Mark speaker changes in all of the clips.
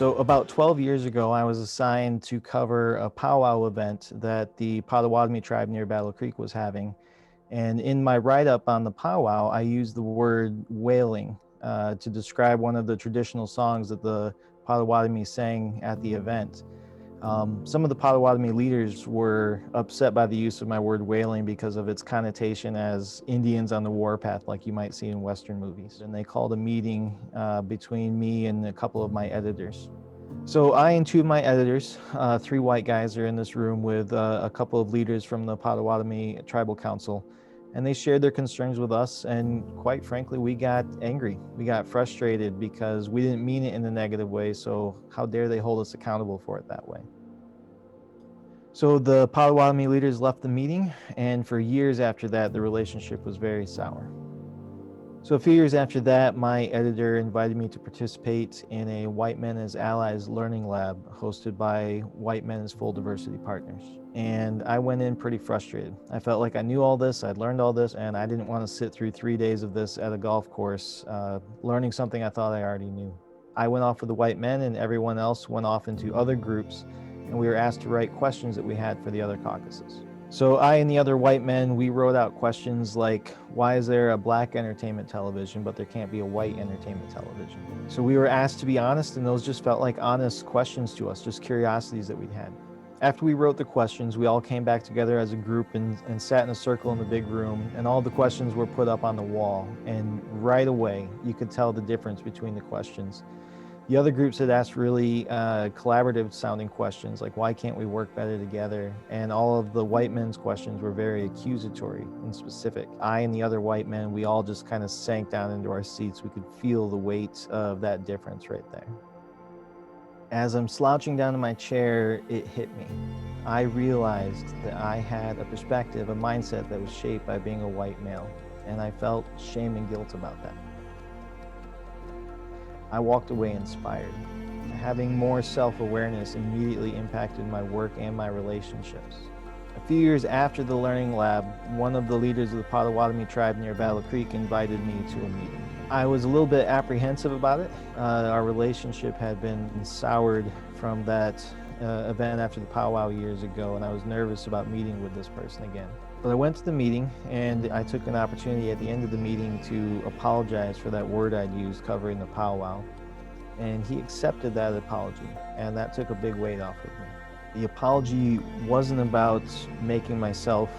Speaker 1: So about 12 years ago, I was assigned to cover a powwow event that the Potawatomi tribe near Battle Creek was having. And in my write-up on the powwow, I used the word wailing to describe one of the traditional songs that the Potawatomi sang at the event. Some of the Potawatomi leaders were upset by the use of my word wailing because of its connotation as Indians on the warpath, like you might see in Western movies. And they called a meeting between me and a couple of my editors. So I and two of my editors, three white guys, are in this room with a couple of leaders from the Potawatomi Tribal Council, and they shared their concerns with us, and quite frankly, we got angry. We got frustrated because we didn't mean it in a negative way, so how dare they hold us accountable for it that way? So the Potawatomi leaders left the meeting, and for years after that, the relationship was very sour. So a few years after that, my editor invited me to participate in a White Men as Allies learning lab hosted by White Men as Full Diversity Partners. And I went in pretty frustrated. I felt like I knew all this, I'd learned all this, and I didn't want to sit through 3 days of this at a golf course, learning something I thought I already knew. I went off with the white men, and everyone else went off into other groups, and we were asked to write questions that we had for the other caucuses. So I and the other white men, we wrote out questions like, why is there a black entertainment television, but there can't be a white entertainment television? So we were asked to be honest, and those just felt like honest questions to us, just curiosities that we'd had. After we wrote the questions, we all came back together as a group and sat in a circle in the big room, and all the questions were put up on the wall. And right away, you could tell the difference between the questions. The other groups had asked really collaborative sounding questions like, why can't we work better together? And all of the white men's questions were very accusatory and specific. I and the other white men, we all just kind of sank down into our seats. We could feel the weight of that difference right there. As I'm slouching down in my chair, it hit me. I realized that I had a perspective, a mindset that was shaped by being a white male, and I felt shame and guilt about that. I walked away inspired. Having more self-awareness immediately impacted my work and my relationships. A few years after the learning lab, one of the leaders of the Potawatomi tribe near Battle Creek invited me to a meeting. I was a little bit apprehensive about it. Our relationship had been soured from that event after the powwow years ago, and I was nervous about meeting with this person again. But I went to the meeting, and I took an opportunity at the end of the meeting to apologize for that word I'd used covering the powwow. And he accepted that apology, and that took a big weight off of me. The apology wasn't about making myself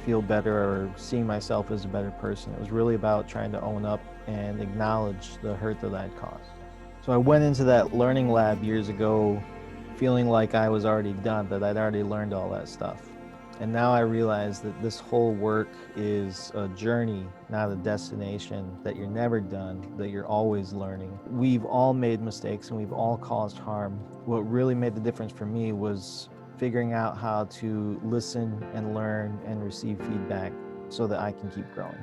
Speaker 1: feel better or seeing myself as a better person. It was really about trying to own up and acknowledge the hurt that I'd caused. So I went into that learning lab years ago feeling like I was already done, that I'd already learned all that stuff. And now I realize that this whole work is a journey, not a destination, that you're never done, that you're always learning. We've all made mistakes and we've all caused harm. What really made the difference for me was figuring out how to listen and learn and receive feedback so that I can keep growing.